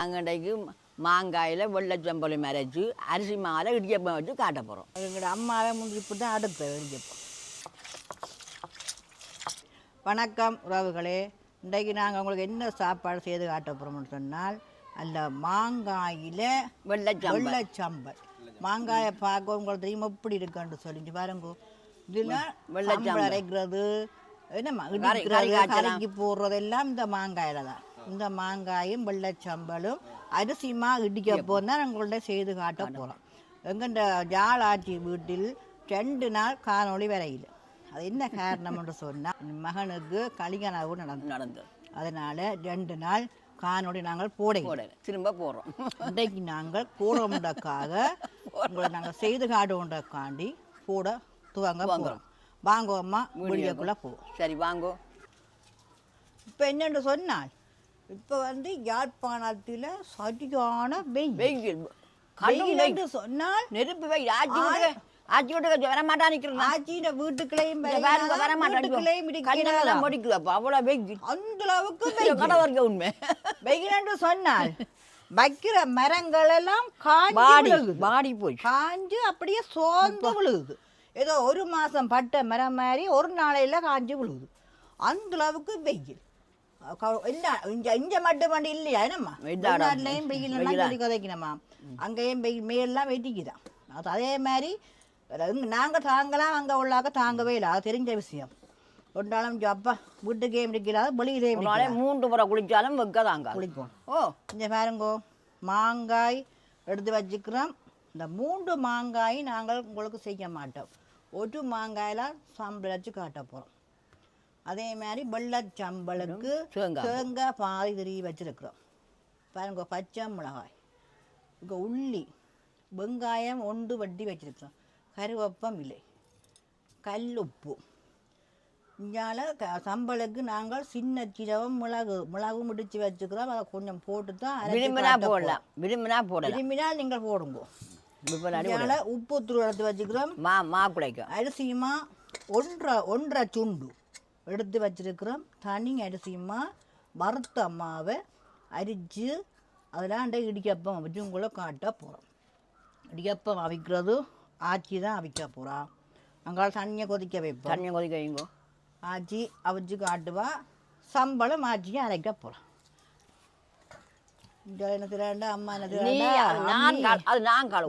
அங்கடைக்கு மாங்காயில் வெள்ளச்சம்பளம் அரைச்சி அரிசி மாலை இடியப்பம் வச்சு காட்ட போகிறோம். எங்களோட அம்மாவே முடிப்பு தான் அடுப்பு இடியப்பம். வணக்கம் உறவுகளே, இன்றைக்கு நாங்கள் உங்களுக்கு என்ன சாப்பாடு செய்து காட்ட போகிறோம்னு சொன்னால் அந்த மாங்காயில் வெள்ளச்சம்பல். மாங்காயை பார்க்க உங்களுக்கு தெரியும் எப்படி இருக்குன்னு சொல்லிட்டு பாருங்க. இதில் வெள்ளச்சம்பல் அரைக்கிறது என்னம்மா இடிக்கிறது கறிக்கு போடுறதெல்லாம் இந்த மாங்காயில் தான். இந்த மாங்காயும் வெள்ளச்சம்பலும் அரிசிமா இடிக்கப்போ தான் எங்கள்கிட்ட செய்து காட்ட போகிறோம். எங்கள்ட ஜாளாட்சி வீட்டில் 2 நாள் காணொளி வரையில். அது என்ன காரணம்னு சொன்னால் மகனுக்கு கல்யாணவு நடந்து அதனால் 2 நாள் காணொளி நாங்கள் போட திரும்ப போடுறோம். இன்றைக்கு நாங்கள் போடுறோம்ன்றக்காக உங்களை நாங்கள் செய்து காட்டுவோன்றக்காண்டி போட துவங்க போகிறோம். வாங்கோ அம்மா, வீடியோக்குள்ளே போவோம். சரி வாங்கோ. இப்போ என்னென்று சொன்னால் இப்போ யாழ்ப்பாணத்தில் சரியான வெயில் சொன்னால் நெருப்பு வெயில். ஆட்சி வீட்டுக்கு வர மாட்டான். ஆட்சியோட வீட்டுக்குள்ளையும் அவ்வளோ வெயில். அந்த அளவுக்கு கடவுளுக்கு உண்மை வெயில் என்று சொன்னால் வைக்கிற மரங்கள் எல்லாம் பாடி போய் காஞ்சு அப்படியே சோர்ந்து விழுகுது. ஏதோ 1 மாதம் பட்ட மரம் மாதிரி ஒரு நாளையில் காஞ்சு விழுகுது. அந்த அளவுக்கு வெயில். இங்க மட்டும் வண்டி இல்லையா என்னம்மா? வெளிநாட்டுலையும் வெயில் சொல்லி கதைக்கணுமா? அங்கேயும் வெயில் மேலாம் வெட்டிக்குதான். அது அதே மாதிரி நாங்கள் தாங்கலாம், அங்கே உள்ளாக்க தாங்கவே இல்லை. அது தெரிஞ்ச விஷயம். ஒன்றாலும் அப்பா வீட்டுக்கே முடிக்கிறாது, வெளியிலே 3 முறை குளிச்சாலும் வெக்க தாங்க குளிக்கும். இந்த பாருங்கோ, மாங்காய் எடுத்து வச்சுக்கிறோம். இந்த 3 மாங்காய் நாங்கள் உங்களுக்கு செய்ய மாட்டோம். 1 மாங்காயில் சாம்பல் வச்சு காட்ட போகிறோம். அதே மாதிரி வெள்ளச்சம்பளுக்கு தேங்காய் பாதி திருவி வச்சுருக்குறோம். பாருங்க, பச்சை மிளகாய், இங்கே உள்ளி, வெங்காயம் 1 வட்டி வச்சுருக்குறோம். கருவேப்பம் இல்லை, கல்லுப்பு. இங்கால சம்பளுக்கு நாங்கள் சின்ன சீரகம் மிளகு முடிச்சு வச்சுக்கிறோம். அதை கொஞ்சம் போட்டு தான் போடலாம். விரும்பினால் நீங்கள் போடுங்க. உப்பு தூள் எடுத்து வச்சுக்கிறோம். மாப்பிளைக்கும் அரிசியுமா 1.5 சுண்டு எடுத்து வச்சிருக்கிறோம். தனி அரிசியுமா வறுத்த அம்மாவை அரிச்சு அதெல்லாம் இடிக்கப்பம் வச்சு உங்களை காட்ட போகிறோம். இடிக்கப்பம் அவிக்கிறது ஆச்சி தான் அவிக்க போகிறோம். அங்கால தண்ணியை கொதிக்க வைப்போம். தண்ணியை கொதிக்க வைங்கோ. ஆச்சி அவிச்சு காட்டுவா. சம்பளம் ஆச்சியும் அரைக்க போகிறோம்.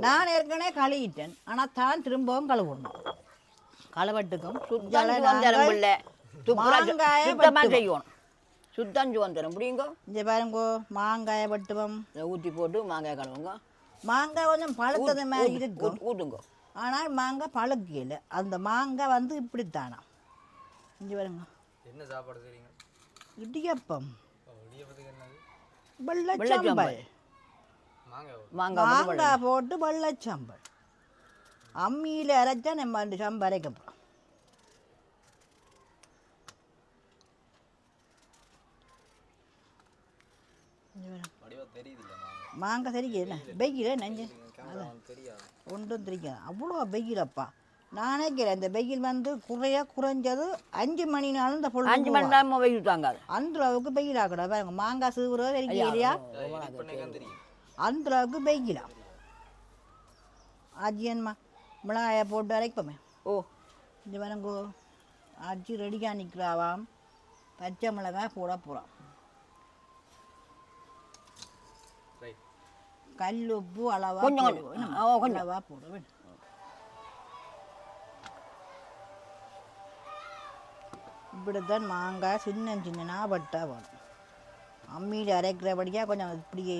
நான் ஏற்கனவே கழுவிட்டேன். ஆனால் தான் திரும்பவும் கழுவணும். களவட்டுக்கும் சுத்தம் வந்துடும். முடியுங்க. இங்கே பாருங்கோ, மாங்காயை வெட்டுவோம். ஊற்றி போட்டு மாங்காய் கழுவுங்க. மாங்காய் கொஞ்சம் பழுத்தது மாதிரி இருக்கும், ஊட்டுங்க. ஆனால் மாங்காய் பழுக்கையில் அந்த மாங்காய் இப்படித்தானா. இங்கே பாருங்க, என்ன சாப்பாடு செய்றீங்க? இடியப்பம், வெள்ளச்சம்பல், மாங்காய் போட்டு வெள்ளச்சம்பல். அம்மியில் அரைச்சா நம்ம அந்த சம்பல் அரைக்கப்போம். மாங்காய் தெரியல, வெயில் நெஞ்சு ஒன்றும் தெரியாது. அவ்வளோ வெயிலப்பா. நானே கேட்கிறேன், இந்த வெயில் குறைஞ்சது 5 மணி நாளும் இந்த 5 மணி நேரமாக வெயில் தாங்காது. அந்த அளவுக்கு வெயில் ஆகக்கூடாது. பாருங்க, மாங்காய் சீவுறது தெரியும் இல்லையா? அந்த அளவுக்கு வெயிலா. ஆஜியன்மா மிளகாயை போட்டு அரைப்போமே. இந்த பாருங்கோ, ஆச்சி ரெடியாக நிற்கிறாவாம். பச்சை மிளகாய் போட போகிறோம். கல் உப்பு அளவா அளவா போடுவேன். இப்படித்தான் மாங்காய் சின்ன வெட்டா வேணும். அம்மியில் அரைக்கிறபடியாக கொஞ்சம்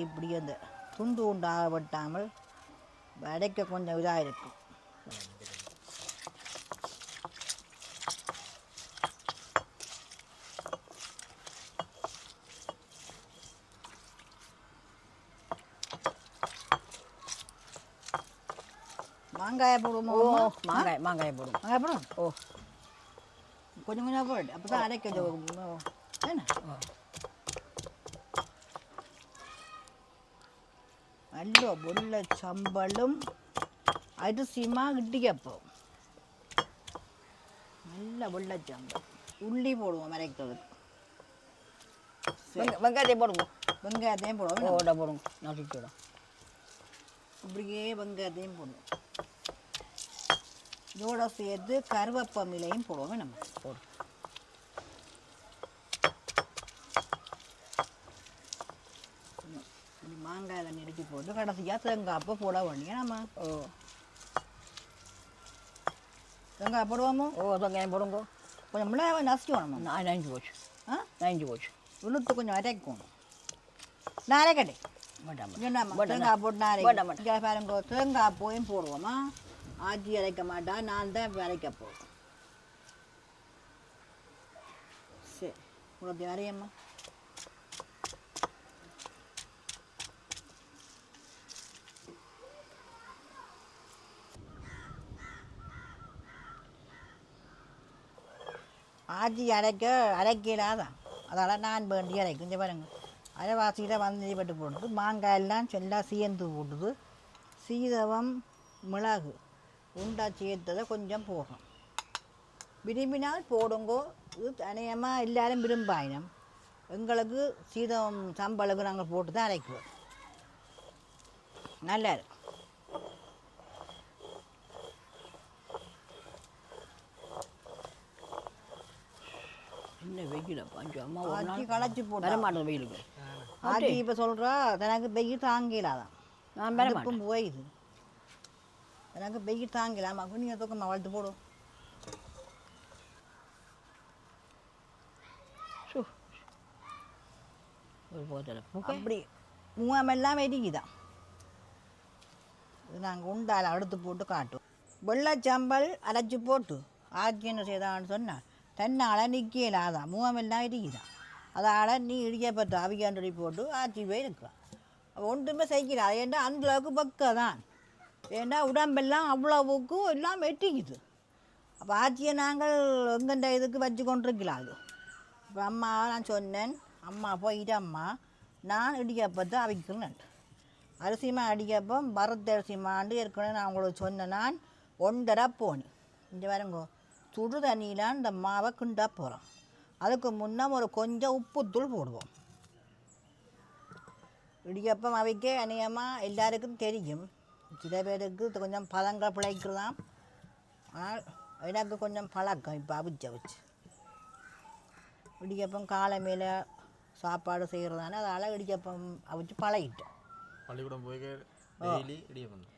இப்படியே அந்த துண்டு உண்டாக வெட்டாமல் அரைக்க கொஞ்சம் இதாக இருக்கும். மாங்காயை போடுவோம். மாங்காயை போடும். கொஞ்சம் போடு, அப்போ தான் அரைக்க என்ன நல்ல வெள்ளச்சம்பலும் அரிசியுமா இடியப்பம். நல்ல வெள்ளச்சம்பல். உள்ளி போடுவோம் அரைக்கிறதுக்கு. வெங்காயத்தையும் போடுங்க. வெங்காயத்தையும் போடுவோம். ஓட போடுங்க, நசுக்கிடும். இப்படியே வெங்காயத்தையும் போடுவோம். இதோட சேர்த்து கருவேப்பமிலையும் போடுவோம். நம்ம போடும். மாங்காயில் நெருக்கி போட்டு கடைசியாக தேங்காய்ப்போ போட வேண்டிய நம்ம. தேங்காய் போடுவோமோ? தேங்காயம் போடுங்க. கொஞ்சம் மிளகாய் நசுக்கணும். நனைஞ்சு போச்சு. நனைஞ்சு போச்சு. உளுத்து கொஞ்சம் அரைக்கணும். நான் அரைக்கட்டே தேங்காய் போட்டு நான் அரைக்க பாருங்க. தேங்காய் போயும் போடுவோமா? ஆச்சி அரைக்க மாட்டா, நான் தான் அரைக்க போடுவோம். சரி, உங்களுக்கு அரையம்மா. ஆச்சி அரைக்கலாதான், அதெல்லாம் நான் வேண்டி அரைக்கும். கொஞ்சம் பாருங்க, அரைவாசியில் வந்து பட்டு போடுது. மாங்காயெல்லாம் எல்லாம் சேர்ந்து போட்டுது. சீரகம் மிளகு உண்டா சேர்த்ததை கொஞ்சம் போகும். விரும்பினால் போடுங்கோ. இது தனியமாக எல்லாரும் விரும்பாயினம். எங்களுக்கு சீரகம் சம்பளுக்கு நாங்கள் போட்டு தான் அரைக்குவோம். நல்லா இருக்கும். என்ன வெயில பஞ்சு அம்மா ஆச்சி களைச்சி போட்டு வர மாட்டேன் வெயிலுக்கு. ஆச்சி இப்போ சொல்கிறா எனக்கு வெயில் தாங்கிலாதான். நான் வர மாட்டேன். போயிது எனக்கு வெயில் தாங்கிலாமா. நீங்கள் தூக்கமாக வளர்த்து போடும். ஒரு போதில் அப்படி மூவமெல்லாம் வெடிக்குதான். இது நாங்கள் உண்டால் அடுத்து போட்டு காட்டுவோம். வெள்ளைச்சம்பல் அரைச்சி போட்டு ஆச்சி என்ன செய்தான்னு சொன்னால் தன்னால் நிற்கலாதான். மூவமெல்லாம் இருக்குதான். அதால் நீ இடிக்கப்பட்ட அவிகாண்டடி போட்டு ஆச்சி போய் இருக்கிறான். ஒன்றுமே செய்யல. ஏன்னா அந்தளவுக்கு பக்கம் தான். ஏன்னா உடம்பெல்லாம் அவ்வளவுக்கு எல்லாம் வெட்டிக்குது. அப்போ ஆச்சியை நாங்கள் எங்கண்ட இதுக்கு வச்சு கொண்டிருக்கலாம். அது இப்போ அம்மா நான் சொன்னேன், அம்மா போயிட்டு அம்மா நான் இடிக்கப்பத்தை அவிக்கிறேன். அரிசிமா அடிக்கப்பம் பரத்தரிசிமாண்டு ஏற்கனவே நான் உங்களுக்கு சொன்னேன். நான் 1.5 போனேன். இங்கே வரங்கோ சுடு தண்ணியிலான் இந்த மாவை கிண்டா போகிறோம். அதுக்கு முன்னே ஒரு கொஞ்சம் உப்புத்தூள் போடுவோம். இடியப்பம் அவைக்க அநேகமாக எல்லாருக்கும் தெரியும். சில பேருக்கு கொஞ்சம் பதங்கள் பிழைக்கிறதாம். ஆனால் எனக்கு கொஞ்சம் பழக்கம் இப்போ அவிச்சு இடியப்பம் காலை மேலே சாப்பாடு செய்கிறதானே அதனால் இடியப்பம் அவிச்சு பழகிட்டேன். பள்ளிக்கூடம் போய் இடியப்பம்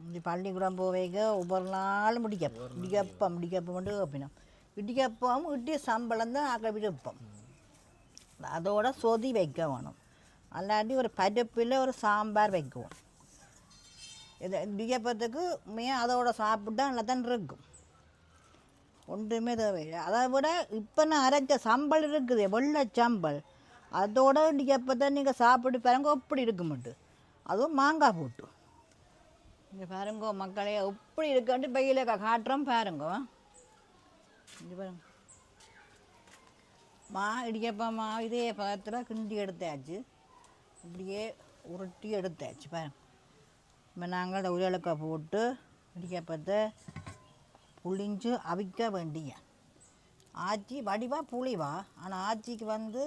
இந்த பள்ளிக்கூடம் போவேக ஒவ்வொரு நாளும் இடியப்பம் வந்து வைப்பினோம். இடியப்பம் இட்டி சம்பளம் தான் ஆக்க விருப்பம். அதோட சொதி வைக்க வேணும். அல்லாட்டி ஒரு பருப்பில் ஒரு சாம்பார் வைக்குவோம். இது இடியப்பத்துக்கு அதோட சாப்பிட்டா நல்லா தான் இருக்கும். ஒன்றுமே தேவையில்லை. அதை விட இப்போ நான் அரைச்ச சம்பல் இருக்குது, வெள்ளை சம்பல், அதோட இடியப்பத்தை நீங்கள் சாப்பிட்டு பாருங்க எப்படி இருக்க மாட்டு. அதுவும் மாங்காய் போட்டு இங்கே பாருங்கோ மக்களே எப்படி இருக்கான்ட்டு பையில காட்டுறோம் பாருங்கோ. இங்கே பாருங்க இடியப்பமா இதே பதத்தில் கிண்டி எடுத்தாச்சு. இப்படியே உருட்டி எடுத்தாச்சு பாருங்க. இப்போ நாங்கள் இந்த உருளைக்கா போட்டு இடியப்பத்தை புளிஞ்சு அவிக்க வேண்டிய ஆச்சி வடிவா புளிவா. ஆனால் ஆச்சிக்கு வந்து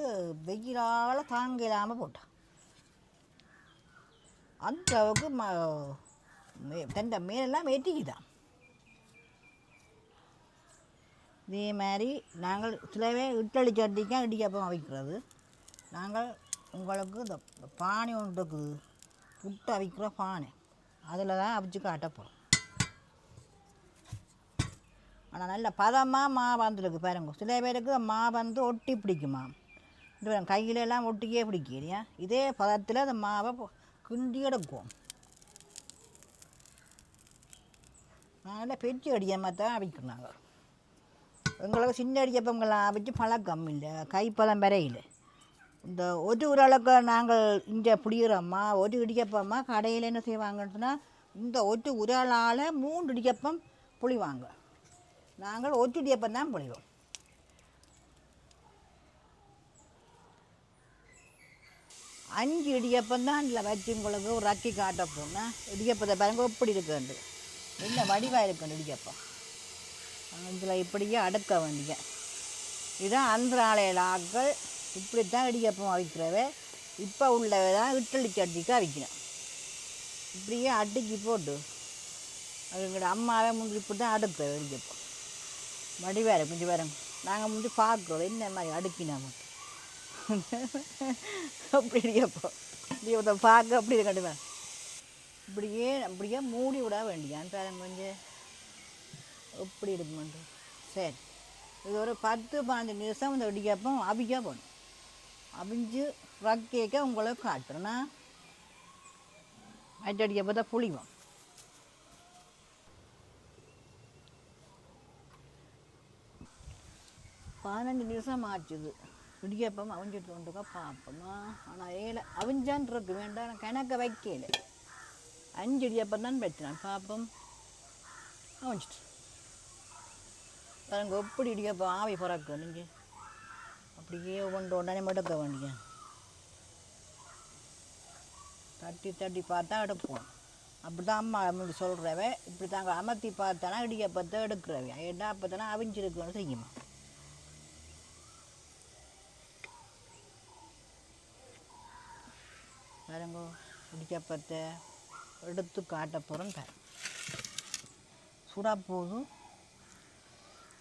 வெயிலால் தாங்க இல்லாமல் போட்டான். அந்த அளவுக்கு தண்டை மேலெல்லாம் வெட்டிக்குதான். இதே மாதிரி நாங்கள் சிலவே இட்லி சட்டிக்கா இடியப்பம் அவிக்கிறது. நாங்கள் உங்களுக்கு இந்த பானை ஒன்று இருக்குது, புட்டு அவிக்கிற பானை, அதில் தான் அவிச்சு காட்ட போகிறோம். ஆனால் நல்ல பதமாக மா வந்துருக்கு பாருங்க. சில பேருக்கு மா வந்து ஒட்டி பிடிக்குமா, இது கையிலெல்லாம் ஒட்டிக்கே பிடிக்கும் இல்லையா. இதே பதத்தில் அந்த மாவை கிண்டி எடுக்குவோம். நாங்கள் பெரிய அடியமாக தான் அவிக்கிறாங்க. எங்களுக்கு சின்ன அடியப்பங்கள்லாம் அவிச்சு பழக்கம் இல்லை, கைப்பதம் வரையில். இந்த ஒரு உரளுக்கு நாங்கள் இங்கே புளிகிறோம்மா, ஒரு இடியப்பம்மா கடையில் என்ன செய்வாங்கன்னு சொன்னால் இந்த ஒரு உரளால் 3 இடியப்பம் புளிவாங்க. நாங்கள் ஒரு இடியப்பம் தான் புளிவோம். அஞ்சு இடியப்பம் தான் இதில் வச்சு உங்களுக்கு ஒரு ரக்கி காட்ட போனால் இடியப்பத்தை பாருங்க எப்படி இருக்குண்டு, என்ன வடிவாக இருக்குண்டு இடியப்பம். இதில் இப்படியே அடுக்க வேண்டிய இதுதான் ஆந்திராலையில் ஆக்கள் இப்படித்தான் இடியப்பம் அவிக்கிறவே. இப்போ உள்ளவே தான் இட்லி சட்டிக்கு அவிக்கணும். இப்படியே அடுக்கி போட்டு அது எங்களோட அம்மாவே முந்தி இப்படி தான் அடுப்பேன் இடியப்பம். வடிவேறு கொஞ்சம் வேறு நாங்கள் முந்தி பார்க்குறோம் என்ன மாதிரி அடுக்கினா மட்டும் அப்படி இடியப்பம் இடியப்பத்தை பார்க்க அப்படி இருக்கட்டுவேன். இப்படியே அப்படியே மூடி விட வேண்டியான்னு பாருங்க கொஞ்சம் எப்படி இருக்குமெண்டு. சரி, இது ஒரு 10-15 நிமிஷம் இந்த இடியப்பம் அவிக்க போகணும். அவிஞ்சு ரக்கேக்க உங்களுக்கு காட்டுறேன்னா அடியப்பத்தை புளிவோம். பதினஞ்சு நிமிஷம் ஆச்சுது இடியப்பம் அவிஞ்சிட்டு கொண்டுக்கா பார்ப்போமா. ஆனால் அவிஞ்சான் இருக்கு வேண்டாம், நான் கணக்க வைக்கல. 5 இடியப்பம் தான் வச்சினேன். பார்ப்போம். அவிஞ்சிட்டு பாருங்க எப்படி இடியப்பம் ஆவி பிறக்கு. நீங்கள் அப்படியே உடனே மடுக்க வேண்டிய தட்டி தட்டி பார்த்தா எடுப்போம். அப்படி தான் அம்மா முன்னாடி சொல்கிறவே. இப்படி தாங்க அமர்த்தி பார்த்தானா இடியப்பத்தை எடுக்கிறவே. ஏன்னா அப்போ தானே அவிஞ்சிருக்கணும் செய்யுமா. பாருங்கோ இடியப்பத்தை எடுத்து காட்ட போகிறோம். பாரு சுடா போதும்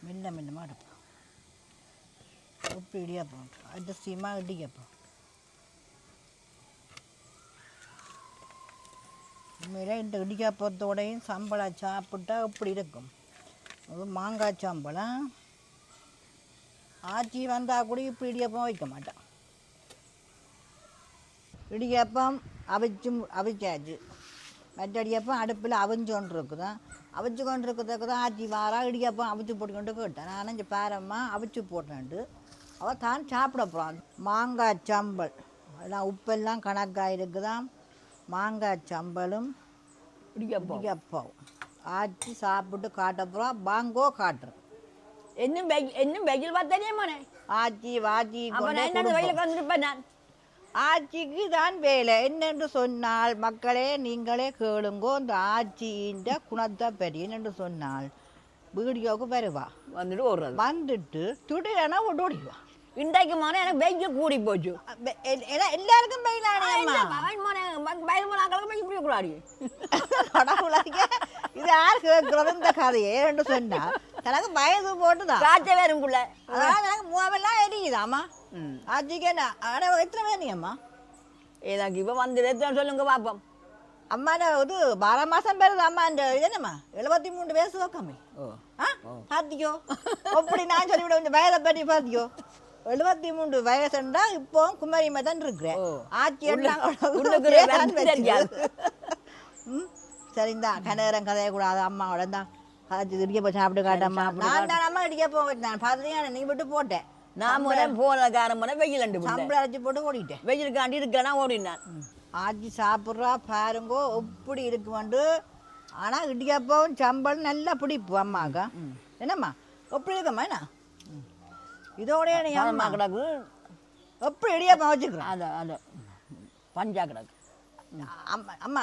மெல்ல மெல்லமாக எடுப்போம். உப்பு இடியப்பம் அதிசயமாக இடியப்பம். உண்மையிலே இந்த இடியப்பத்தோடையும் சம்பளம் சாப்பிட்டா இப்படி இருக்கும். அது மாங்காய் சம்பளம் ஆச்சி வந்தால் கூட இப்படி இடியப்பம் வைக்க மாட்டான். இடியப்பம் அவிச்சாச்சு. மற்ற இடியப்பம் அடுப்பில் அவிஞ்சு கொண்டு இருக்குதான். அவிச்சு கொண்டு இருக்கிறதுக்கு தான் ஆச்சி வாரா இடியப்பம் அவிச்சு போட்டு கொண்டு கேட்டேன். நான் இங்கே பாரம்மா அவிச்சு போட்டேன்ட்டு அவள் தான் சாப்பிட போகிறான். மாங்காய் சம்பல் எல்லாம் உப்பெல்லாம் கணக்காக இருக்குதான். மாங்காய் சம்பலும் இடியப்பம் ஆச்சி சாப்பிட்டு காட்ட போகிறோம். பாங்கோ காட்டுறேன். இன்னும் வெயில் பார்த்தானே போனே ஆச்சி வாச்சி வெயிலுக்கு வந்துருப்பேன் நான். ஆட்சிக்கு தான் வேலை என்னென்று சொன்னால் மக்களே நீங்களே கேளுங்கோ. இந்த ஆட்சியின் குணத்தை பெரிய என்று சொன்னால் வீடியோவுக்கு வருவா வந்துட்டு ஓடுறது. வந்துட்டு துடினா ஓடிடுவா. இன்றைக்கு மோனே எனக்கு வெயில் கூடி போச்சு. எல்லாருக்கும் வெயிலானே இது யார் கேட்கறது இந்த கதையே என்று சொன்னா எனக்கு வயது போட்டுதான் காய்ச்ச வேறுக்குள்ள அதான் எனக்கு மூவெல்லாம் எரியுதாம்மா. ஆட்சிக்கு என்ன ஆனால் எத்தனை வேணியம்மா எனக்கு இப்போ வந்து சொல்லுங்க பார்ப்போம். அம்மா இது 12 மாதம் பேருது அம்மா. இந்த இது என்னம்மா 73 வயசு வைக்காமே. பார்த்திக்கோ அப்படி நான் சொல்லிவிட கொஞ்சம் வயதை பற்றி பார்த்திக்கோ. 73 வயசுண்டா இப்போ குமரிமா தான் இருக்கிறேன். ஆட்சி சரிந்தான் கனகரம் கதைய கூடாது. அம்மாவோட தான் ஆட்சி இடிக்கப்போ சாப்பிட்டு காட்டம்மா. நான் தான் அம்மா இடிக்கப்போ நான் பார்த்துட்டு நீ விட்டு போட்டேன். நான் போன காரணம் வெயில் சம்பளம் அரைச்சி போட்டு ஓடிட்டேன். வெயிலுக்காண்டி இருக்கிறேன்னா ஓடினான். ஆச்சி சாப்பிட்றா பாருங்கோ எப்படி இருக்குமெண்டு. ஆனால் இடியப்பம் சம்பளம் நல்லா பிடிப்பு அம்மாக்கா. என்னம்மா எப்படி இருக்கம்மா என்ன இதோடைய அம்மா கிடக்கு எப்படி இடியப்பம் வச்சுக்கிறேன். அது பஞ்சா கிடக்கு. அம்மா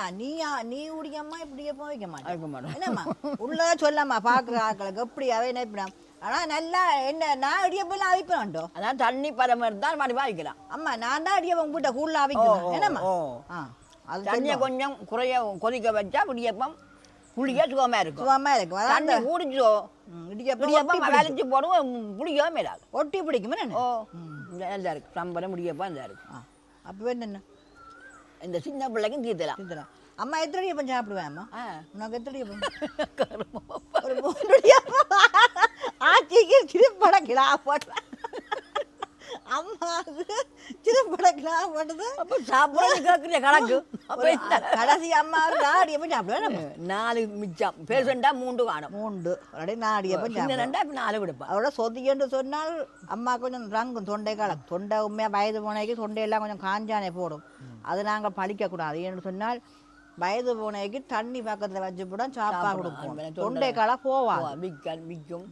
நீ உடியம்மா இப்படியப்பம் வைக்க மாட்டேன். என்னம்மா உள்ளதா சொல்லம்மா பார்க்குற ஆக்களுக்கு எப்படி அவை நினைப்பினா. ஆனால் நல்லா என்ன நான் இடியப்பெல்லாம் அவிப்பேன்டோ. அதான் தண்ணி பதம் இருந்தால் மாதிரி வாங்கிக்கலாம். அம்மா நான் தான் இடியப்பம் கூட்ட கூடல அவிக்கிறேன். என்னம்மா அது தண்ணியை கொஞ்சம் குறைய கொதிக்க வச்சா இடியப்பம் புளிக்க சுகமாக இருக்கும். சுகமாக இருக்கும். தண்ணி கூடிச்சோ இடியப்பம் வளைச்சி போடுவோம் புளிக்கவே இல்லாது ஒட்டி பிடிக்குமே. ஓ நல்லா இருக்கு சம்பரம் முடியப்பா நல்லா இருக்கு. அப்போ என்னென்ன இந்த சின்ன பிள்ளைக்கும் தீர்த்தலாம். அம்மா எத்தனை இடியப்பம் சாப்பிடுவேன். அம்மா உனக்கு எத்தனை இடியப்பம் ஆச்சிக்கு சிறுபட கிலா போட்டேன். அம்மாவுக்கு சிறுபட கிலா போட்டது. அப்போ சாப்பிட கணக்கு கடைசி அம்மா இடியப்பம் சாப்பிடுவேன். 4 மிச்சம் பேசண்டா 3 காணும். 3 நான் இடியப்பம் சாப்பிடுவேன். 4 விடுப்பேன். அதோட சொதியன்று சொன்னால் அம்மா கொஞ்சம் ரங்கும் தொண்டை காலம். தொண்டை உண்மையாக வயது போனைக்கு தொண்டையெல்லாம் கொஞ்சம் காஞ்சானே போடும். அது நாங்கள் பழிக்கக்கூடாது. ஏன்னு சொன்னால் வயது போனைக்கு தண்ணி பக்கத்தில் வச்சு போட சாப்பாடு கொடுப்போம். தொண்டை காலா போவாது.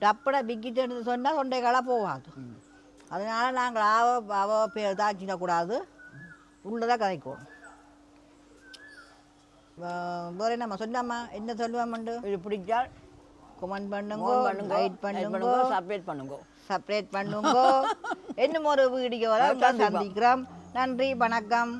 டப்படை விக்கிட்டு சொன்னால் தொண்டை காலா போவாது. அதனால நாங்கள் அவ பேர் தாச்சிடக்கூடாது. உள்ளதாக கதைக்குவோம். வேற என்னம்மா சொல்லாமா என்ன சொல்லுவாமண்டு. இது பிடிச்சால் கமெண்ட் பண்ணுங்க, லைக் பண்ணுங்க, சப்ஸ்கிரைப் பண்ணுங்க. சப்ரேட் பண்ணுங்க. இன்னும் ஒரு வீடியோவில் சந்திக்கிறோம். நன்றி, வணக்கம்.